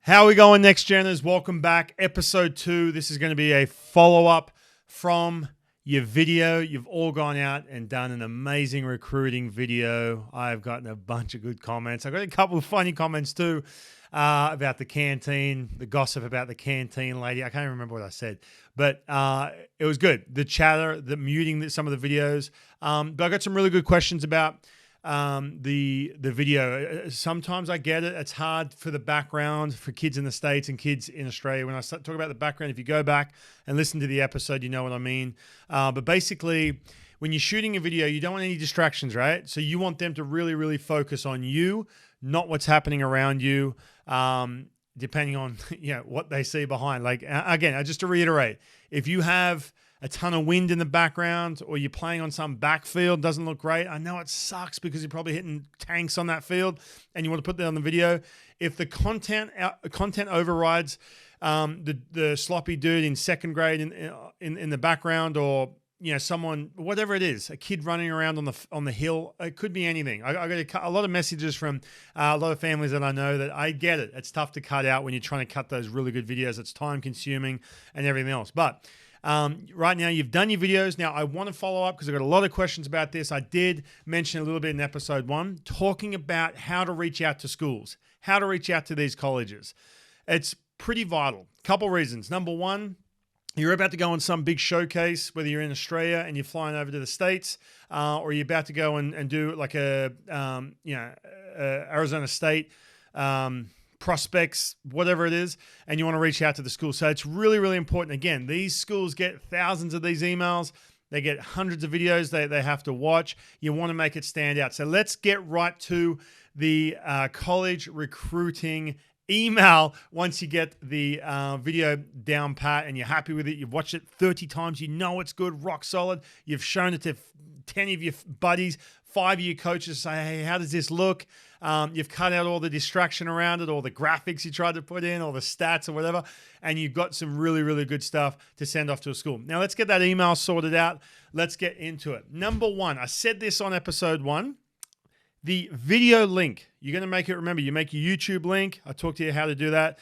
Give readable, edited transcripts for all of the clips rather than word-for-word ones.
How are we going, Next Geners? Welcome back. Episode 2. This is going to be a follow-up from your video. You've all gone out and done an amazing recruiting video. I've gotten a bunch of good comments. I've got a couple of funny comments too about the canteen, the gossip about the canteen lady. I can't even remember what I said, but it was good. The chatter, the muting some of the videos. But I got some really good questions about the video. Sometimes I get it. It's hard for the background for kids in the States and kids in Australia. When I talk about the background, if you go back and listen to the episode, you know what I mean. But basically, when you're shooting a video, you don't want any distractions, right? So you want them to really, really focus on you, not what's happening around you, depending on what they see behind. Like, again, just to reiterate, if you have a ton of wind in the background or you're playing on some backfield, doesn't look great. I know it sucks because you're probably hitting tanks on that field and you want to put that on the video. If the content overrides the sloppy dude in second grade in the background, or someone, whatever it is, a kid running around on the hill, it could be anything. I got a lot of messages from a lot of families that I know that I get it. It's tough to cut out when you're trying to cut those really good videos. It's time consuming and everything else. But right now, you've done your videos. Now, I want to follow up because I've got a lot of questions about this. I did mention a little bit in episode 1, talking about how to reach out to schools, how to reach out to these colleges. It's pretty vital. Couple reasons. Number one, you're about to go on some big showcase, whether you're in Australia and you're flying over to the States, or you're about to go and do like Arizona State, prospects, whatever it is, and you want to reach out to the school. So it's really, really important. Again, these schools get thousands of these emails. They get hundreds of videos they have to watch. You want to make it stand out. So let's get right to the college recruiting email. Once you get the video down pat and you're happy with it, you've watched it 30 times, you know it's good, rock solid. You've shown it to 10 of your buddies, 5 of your coaches, say, hey, how does this look? You've cut out all the distraction around it, all the graphics you tried to put in, all the stats or whatever, and you've got some really, really good stuff to send off to a school. Now, let's get that email sorted out. Let's get into it. Number 1, I said this on episode 1, the video link. You're going to make it, remember, you make your YouTube link. I talked to you how to do that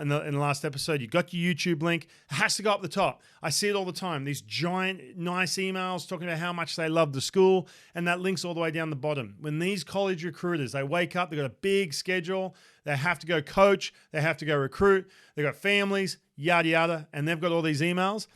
in the last episode. You got your YouTube link. It has to go up the top. I see it all the time. These giant, nice emails talking about how much they love the school, and that link's all the way down the bottom. When these college recruiters, they wake up, they've got a big schedule. They have to go coach. They have to go recruit. They've got families, yada, yada, and they've got all these emails.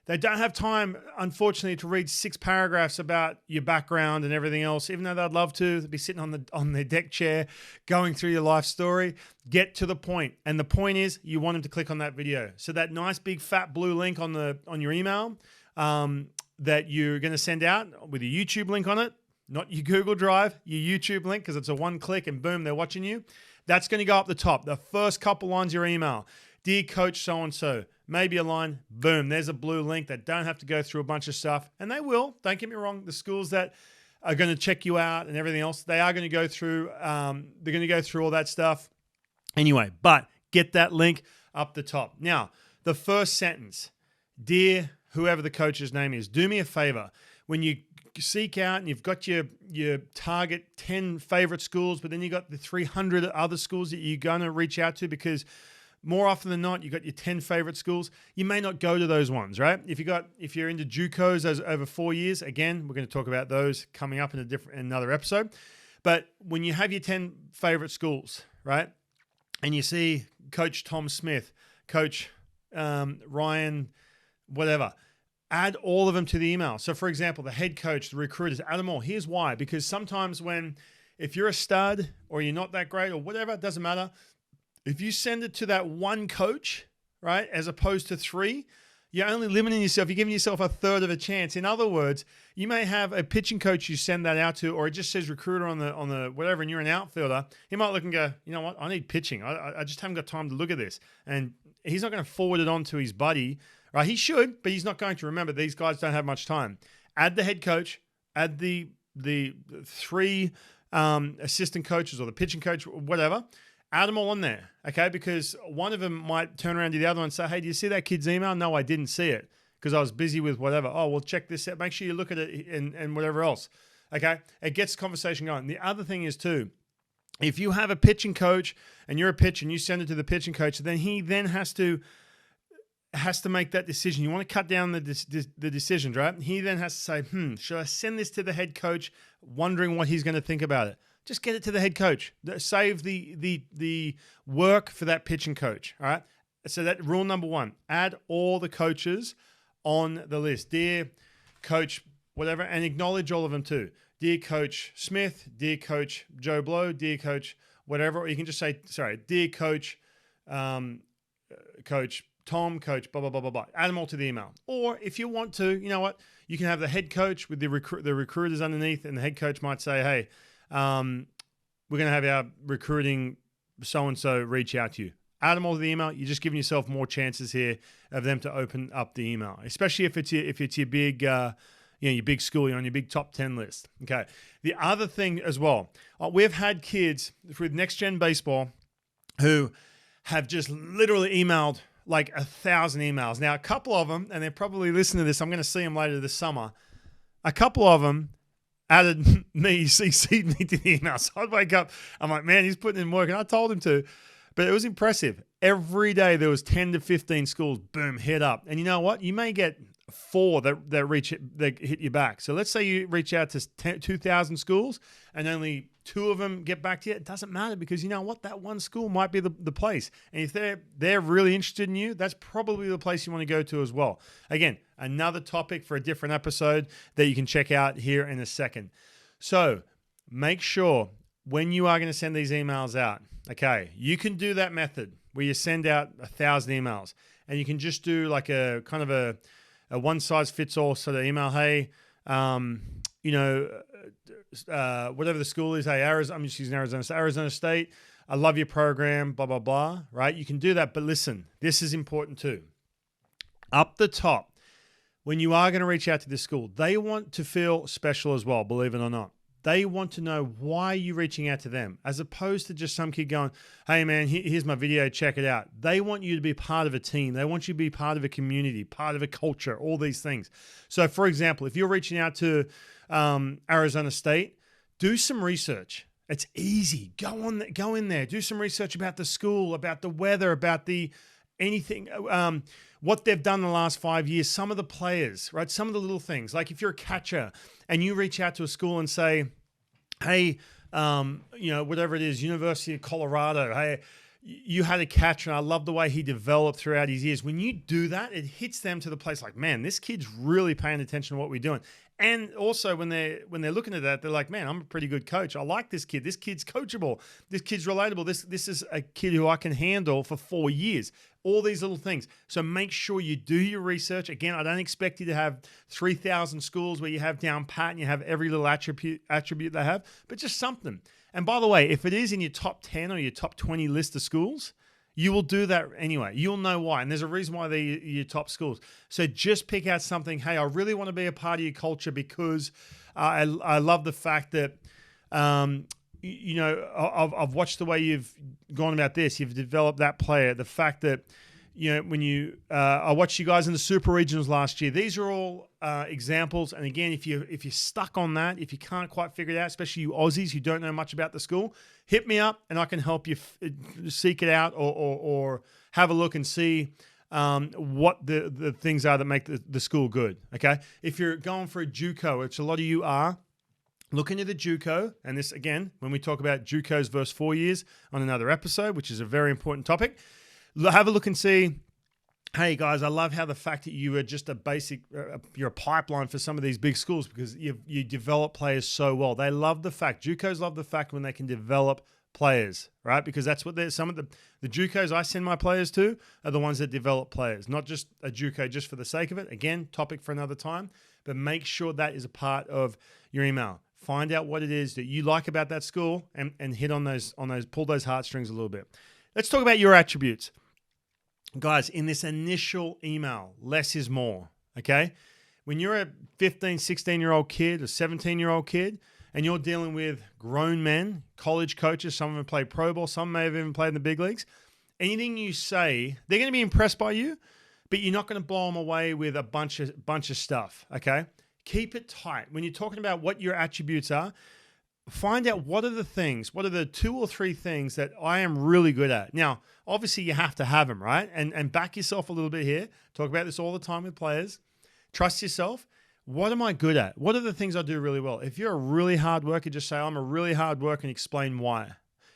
They don't have time, unfortunately, to read 6 paragraphs about your background and everything else, even though they'd love to. They'd be sitting on their deck chair going through your life story. Get to the point. And the point is you want them to click on that video. So that nice big fat blue link on your email that you're going to send out with a YouTube link on it, not your Google Drive, your YouTube link, because it's a one click and boom, they're watching you. That's going to go up the top. The first couple lines of your email. Dear Coach so-and-so, maybe a line, boom, there's a blue link. That don't have to go through a bunch of stuff. And they will, don't get me wrong, the schools that are going to check you out and everything else, they are going to go through, they're going to go through all that stuff anyway. But get that link up the top. Now, the first sentence, dear whoever the coach's name is, do me a favor. When you seek out and you've got your target 10 favorite schools, but then you got the 300 other schools that you're going to reach out to, because more often than not, you got your 10 favorite schools. You may not go to those ones, right? If you're into JUCOs over 4 years, again, we're going to talk about those coming up in another episode. But when you have your 10 favorite schools, right, and you see Coach Tom Smith, Coach Ryan, whatever, add all of them to the email. So, for example, the head coach, the recruiters, add them all. Here's why. Because sometimes if you're a stud or you're not that great or whatever, it doesn't matter. If you send it to that one coach, right, as opposed to 3, you're only limiting yourself. You're giving yourself a third of a chance. In other words, you may have a pitching coach you send that out to, or it just says recruiter on the whatever, and you're an outfielder. He might look and go, you know what, I need pitching. I just haven't got time to look at this. And he's not going to forward it on to his buddy, right? He should, but he's not going to. Remember, these guys don't have much time. Add the head coach, add the 3 assistant coaches or the pitching coach, whatever. Add them all on there, okay? Because one of them might turn around to the other one and say, hey, do you see that kid's email? No, I didn't see it because I was busy with whatever. Oh, well, check this out. Make sure you look at it and whatever else, okay? It gets the conversation going. The other thing is too, If you have a pitching coach and you're a pitcher and you send it to the pitching coach, then he then has to make that decision. You want to cut down the decisions, right? He then has to say, should I send this to the head coach, wondering what he's going to think about it? Just get it to the head coach. Save the work for that pitching coach, all right? So that rule number 1, add all the coaches on the list. Dear Coach whatever, and acknowledge all of them too. Dear Coach Smith, dear Coach Joe Blow, dear Coach whatever. Or you can just say, sorry, dear Coach, Coach Tom, Coach blah, blah, blah, blah, blah. Add them all to the email. Or if you want to, you know what? You can have the head coach with the recruiters underneath, and the head coach might say, hey, we're going to have our recruiting so-and-so reach out to you. Add them all to the email. You're just giving yourself more chances here of them to open up the email, especially if it's your big, your big school, you're on your big top 10 list. Okay. The other thing as well, we've had kids with Next Gen Baseball who have just literally emailed like 1,000 emails. Now, a couple of them, and they're probably listening to this, I'm going to see them later this summer. A couple of them added me, CC'd me to the email. So I'd wake up, I'm like, man, he's putting in work. And I told him to. But it was impressive. Every day there was 10 to 15 schools, boom, hit up. And you know what? You may get 4 that hit you back. So let's say you reach out to 2,000 schools and only 2 of them get back to you. It doesn't matter, because you know what? That one school might be the place. And if they're really interested in you, that's probably the place you want to go to as well. Again, another topic for a different episode that you can check out here in a second. So make sure when you are going to send these emails out, okay, you can do that method where you send out 1,000 emails, and you can just do like a kind of a one-size-fits-all sort of email. Hey, whatever the school is, hey, I'm just using Arizona State. I love your program, blah, blah, blah, right? You can do that, but listen, this is important too. Up the top, when you are going to reach out to this school, they want to feel special as well, believe it or not. They want to know why you're reaching out to them, as opposed to just some kid going, hey, man, here's my video, check it out. They want you to be part of a team. They want you to be part of a community, part of a culture, all these things. So, for example, if you're reaching out to Arizona State, do some research. It's easy. Go in there. Do some research about the school, about the weather, about anything, what they've done the last 5 years, some of the players, right? Some of the little things. Like if you're a catcher and you reach out to a school and say, hey, whatever it is, University of Colorado, hey, you had a catcher and I love the way he developed throughout his years. When you do that, it hits them to the place like, man, this kid's really paying attention to what we're doing. And also when they're looking at that, they're like, man, I'm a pretty good coach. I like this kid. This kid's coachable. This kid's relatable. This is a kid who I can handle for 4 years. All these little things. So make sure you do your research. Again, I don't expect you to have 3,000 schools where you have down pat and you have every little attribute they have, but just something. And by the way, if it is in your top 10 or your top 20 list of schools, you will do that anyway. You'll know why. And there's a reason why they're your top schools. So just pick out something. Hey, I really want to be a part of your culture because I love the fact that, I've watched the way you've gone about this. You've developed that player. The fact that, I watched you guys in the Super Regionals last year. These are all examples. And again, if you're stuck on that, if you can't quite figure it out, especially you Aussies who don't know much about the school, hit me up and I can help you seek it out or have a look and see what the things are that make the school good. Okay, if you're going for a JUCO, which a lot of you are, look into the JUCO. And this again, when we talk about JUCOs versus 4 years on another episode, which is a very important topic. Have a look and see, hey guys, I love how the fact that you are just a basic, you're a pipeline for some of these big schools because you develop players so well. They love the fact, JUCOs love the fact when they can develop players, right? Because that's what some of the JUCOs I send my players to are the ones that develop players, not just a JUCO just for the sake of it. Again, topic for another time, but make sure that is a part of your email. Find out what it is that you like about that school and hit on those, pull those heartstrings a little bit. Let's talk about your attributes. Guys, in this initial email, less is more, okay? When you're a 15, 16-year-old kid, a 17-year-old kid, and you're dealing with grown men, college coaches, some of them play pro ball, some may have even played in the big leagues, anything you say, they're going to be impressed by you, but you're not going to blow them away with a bunch of stuff, okay? Keep it tight. When you're talking about what your attributes are, find out what are the 2 or 3 things that I am really good at. Now, obviously you have to have them, right? And back yourself a little bit here. Talk about this all the time with players. Trust yourself. What am I good at? What are the things I do really well? If you're a really hard worker, just say, I'm a really hard worker and explain why.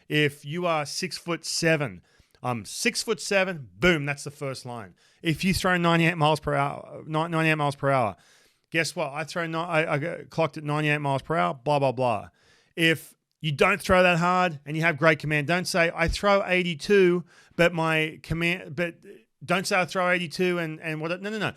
If you are 6'7", I'm 6'7", boom, that's the first line. If you throw 98 miles per hour, guess what? I got clocked at 98 miles per hour, blah, blah, blah. If you don't throw that hard and you have great command, don't say, I throw 82, but don't say I throw 82 and what, no.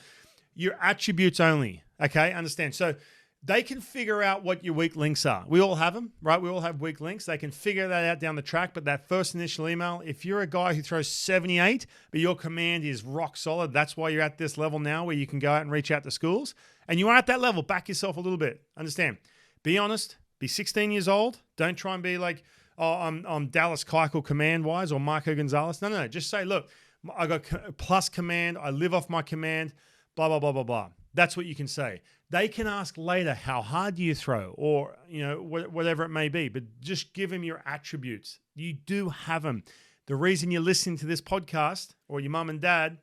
Your attributes only, okay? Understand? So they can figure out what your weak links are. We all have them, right? We all have weak links. They can figure that out down the track, but that first initial email, if you're a guy who throws 78, but your command is rock solid, that's why you're at this level now where you can go out and reach out to schools, and you are at that level, back yourself a little bit. Understand? Be honest. Be 16 years old. Don't try and be like, oh, I'm Dallas Keuchel command-wise or Marco Gonzalez. No. Just say, look, I got plus command. I live off my command. Blah, blah, blah, blah, blah. That's what you can say. They can ask later, how hard do you throw? Or, whatever it may be. But just give them your attributes. You do have them. The reason you're listening to this podcast or your mum and dad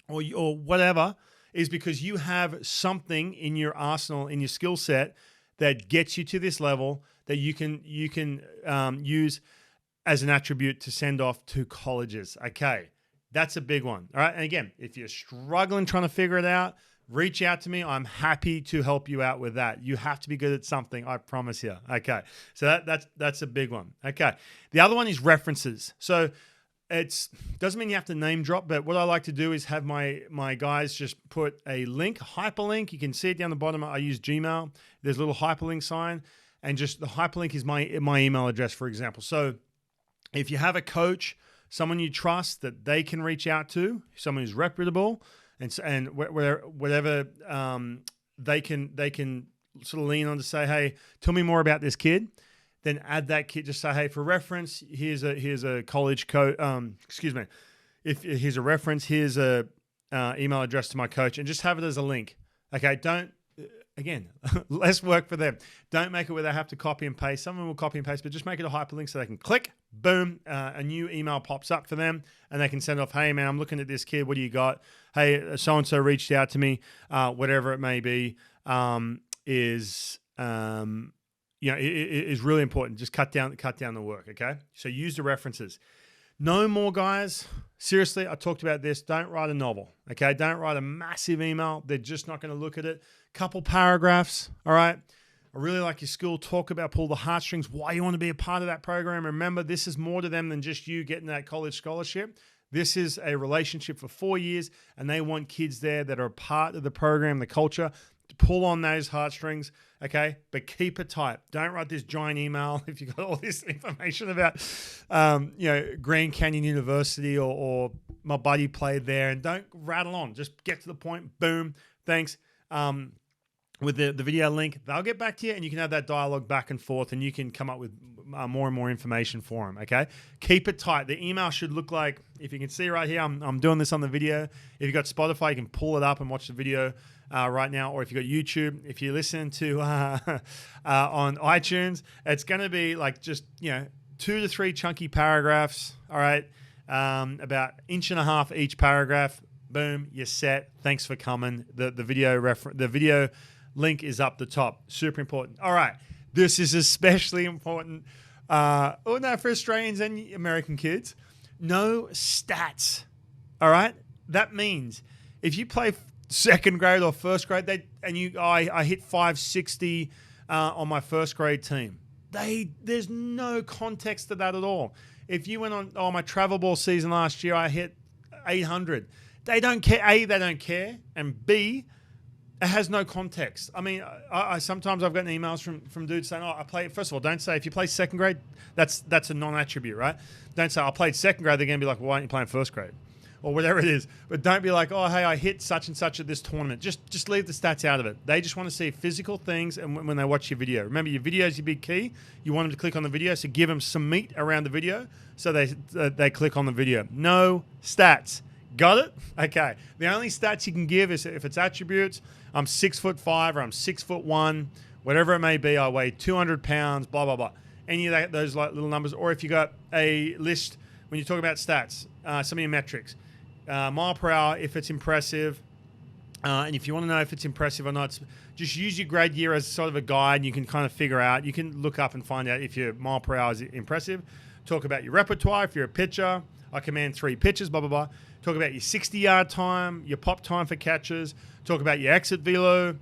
or whatever is because you have something in your arsenal, in your skill set that gets you to this level that you can use as an attribute to send off to colleges. Okay. That's a big one. All right. And again, if you're struggling trying to figure it out, reach out to me. I'm happy to help you out with that. You have to be good at something, I promise you. Okay. So that's a big one. Okay. The other one is references. So it doesn't mean you have to name drop, but what I like to do is have my guys just put a link, hyperlink. You can see it down the bottom. I use Gmail. There's a little hyperlink sign, and just the hyperlink is my email address, for example. So if you have a coach, someone you trust that they can reach out to, someone who's reputable, and whatever they can sort of lean on to say, hey, tell me more about this kid. Then add that kid. Just say, hey, for reference, here's a college coach. If here's a reference, here's a email address to my coach, and just have it as a link. Okay, don't. Again, less work for them. Don't make it where they have to copy and paste. Some of them will copy and paste, but just make it a hyperlink so they can click, boom, a new email pops up for them, and they can send off, hey, man, I'm looking at this kid. What do you got? Hey, so-and-so reached out to me, whatever it may be, is really important. Just cut down the work, okay? So use the references. No more, guys. Seriously, I talked about this. Don't write a novel, okay? Don't write a massive email. They're just not going to look at it. Couple paragraphs, all right? I really like your school. Talk about, pull the heartstrings, why you want to be a part of that program. Remember, this is more to them than just you getting that college scholarship. This is a relationship for 4 years, and they want kids there that are a part of the program, the culture, to pull on those heartstrings, okay? But keep it tight. Don't write this giant email if you've got all this information about, Grand Canyon University or my buddy played there, and don't rattle on. Just get to the point. Boom. Thanks. With the video link, they'll get back to you, and you can have that dialogue back and forth, and you can come up with more and more information for them, okay? Keep it tight. The email should look like, if you can see right here, I'm doing this on the video. If you've got Spotify, you can pull it up and watch the video right now, or if you've got YouTube, if you listen to on iTunes, it's going to be like just 2 to 3 chunky paragraphs, all right? About 1.5 inches each paragraph. Boom, you're set. Thanks for coming. The video link is up the top. Super important. All right. This is especially important for Australians and American kids. No stats. All right? That means if you play second grade or first grade, I hit 560 on my first grade team. There's no context to that at all. If you went on my travel ball season last year, I hit 800. They don't care. A, they don't care. And B, it has no context. I mean, I sometimes I've gotten emails from dudes saying, I play. First of all, don't say if you play second grade, that's a non-attribute, right? Don't say I played second grade. They're going to be like, well, why aren't you playing first grade? Or whatever it is. But don't be like, oh, hey, I hit such and such at this tournament. Just leave the stats out of it. They just want to see physical things and when they watch your video. Remember, your video is your big key. You want them to click on the video, so give them some meat around the video so they click on the video. No stats. Got it? Okay. The only stats you can give is if it's attributes. I'm 6'5" or I'm 6'1", whatever it may be. I weigh 200 pounds, blah, blah, blah. Any of that, those like little numbers. Or if you got a list, when you talk about stats, some of your metrics, mile per hour, if it's impressive, and if you want to know if it's impressive or not, just use your grade year as sort of a guide. And you can kind of figure out, you can look up and find out if your mile per hour is impressive. Talk about your repertoire. If you're a pitcher, I command 3 pitches, blah, blah, blah. Talk about your 60-yard time, your pop time for catches. Talk about your exit velo,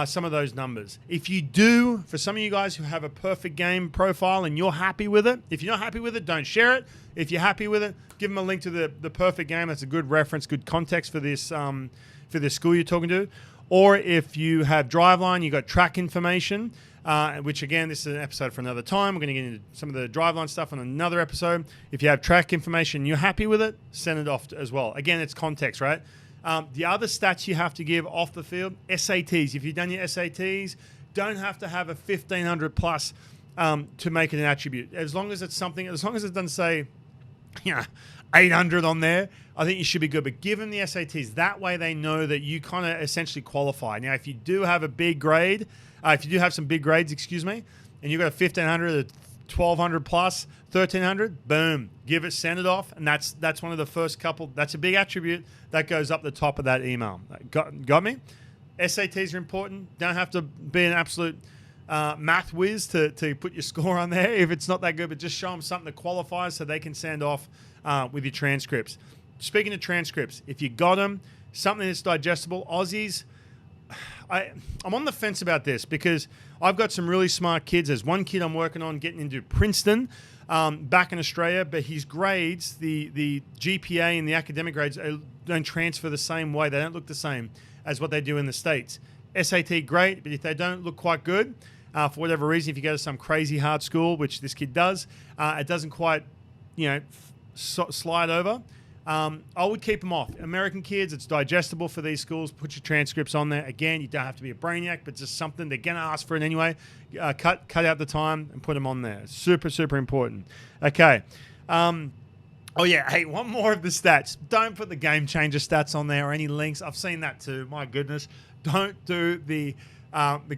some of those numbers. If you do, for some of you guys who have a perfect game profile and you're happy with it, if you're not happy with it, don't share it. If you're happy with it, give them a link to the perfect game. That's a good reference, good context for this school you're talking to. Or if you have Driveline, you've got track information, which again, this is an episode for another time. We're going to get into some of the Driveline stuff on another episode. If you have track information and you're happy with it, send it off as well. Again, it's context, right? The other stats you have to give off the field, SATs. If you've done your SATs, don't have to have a 1,500 plus to make it an attribute. As long as it's something, as long as it doesn't say, 800 on there, I think you should be good. But give them the SATs. That way they know that you kind of essentially qualify. Now, if you do have a big grade, if you do have some big grades, and you've got a 1,500, a 1,200 plus, 1,300, boom, give it, send it off. And that's one of the first couple. That's a big attribute that goes up the top of that email. Got me? SATs are important. Don't have to be an absolute math whiz to put your score on there if it's not that good, but just show them something that qualifies so they can send off with your transcripts. Speaking of transcripts, if you got them, something that's digestible, Aussies, I'm on the fence about this because I've got some really smart kids. There's one kid I'm working on getting into Princeton back in Australia, but his grades, the GPA and the academic grades don't transfer the same way. They don't look the same as what they do in the States. SAT, great, but if they don't look quite good, for whatever reason, if you go to some crazy hard school, which this kid does, it doesn't quite, slide over. I would keep them off. American kids, it's digestible for these schools. Put your transcripts on there. Again, you don't have to be a brainiac, but just something they're going to ask for it anyway. Cut out the time and put them on there. Super, super important. Okay. Oh, yeah. Hey, one more of the stats. Don't put the game changer stats on there or any links. I've seen that too. My goodness. Don't do the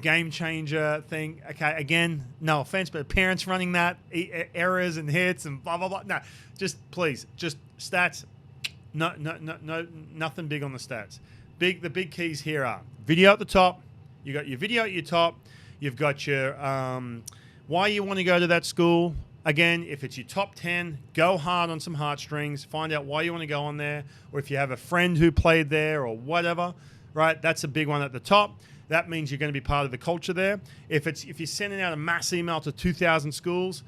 game changer thing. Okay, again, no offense, but parents running that, errors and hits and blah, blah, blah. No, just please, just stats. No, nothing big on the stats. The big keys here are video at the top. You got your video at your top. You've got your why you want to go to that school. Again, if it's your top 10, go hard on some heartstrings. Find out why you want to go on there, or if you have a friend who played there or whatever. Right, that's a big one at the top. That means you're going to be part of the culture there. If you're sending out a mass email to 2,000 schools,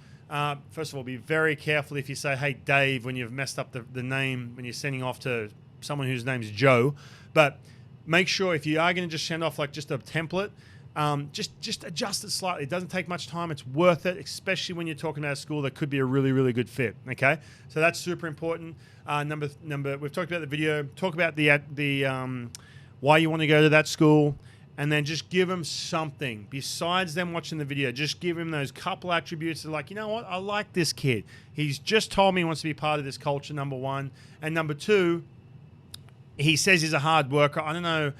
first of all, be very careful if you say, "Hey, Dave," when you've messed up the name when you're sending off to someone whose name is Joe. But make sure if you are going to just send off like just a template, just adjust it slightly. It doesn't take much time. It's worth it, especially when you're talking about a school that could be a really, really good fit. Okay, so that's super important. Number. We've talked about the video. Talk about the why you want to go to that school. And then just give them something besides them watching the video. Just give him those couple attributes that like, you know what? I like this kid. He's just told me he wants to be part of this culture, number one. And number two, he says he's a hard worker. I don't know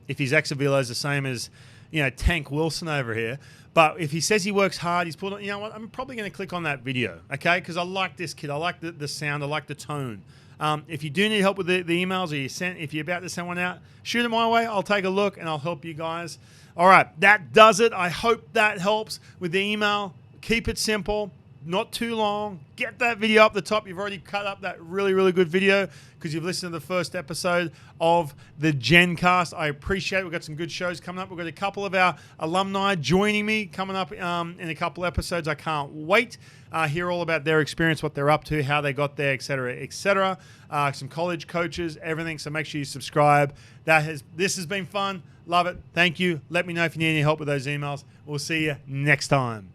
if his exit velo is the same as, Tank Wilson over here. But if he says he works hard, he's put on, you know what? I'm probably going to click on that video, okay? Because I like this kid. I like the sound. I like the tone. If you do need help with the emails or if you're about to send one out, shoot it my way. I'll take a look and I'll help you guys. All right, that does it. I hope that helps with the email. Keep it simple, not too long. Get that video up the top. You've already cut up that really, really good video because you've listened to the first episode of the GenCast. I appreciate it. We've got some good shows coming up. We've got a couple of our alumni joining me coming up in a couple episodes. I can't wait. Hear all about their experience, what they're up to, how they got there, et cetera, et cetera. Some college coaches, everything. So make sure you subscribe. This has been fun. Love it. Thank you. Let me know if you need any help with those emails. We'll see you next time.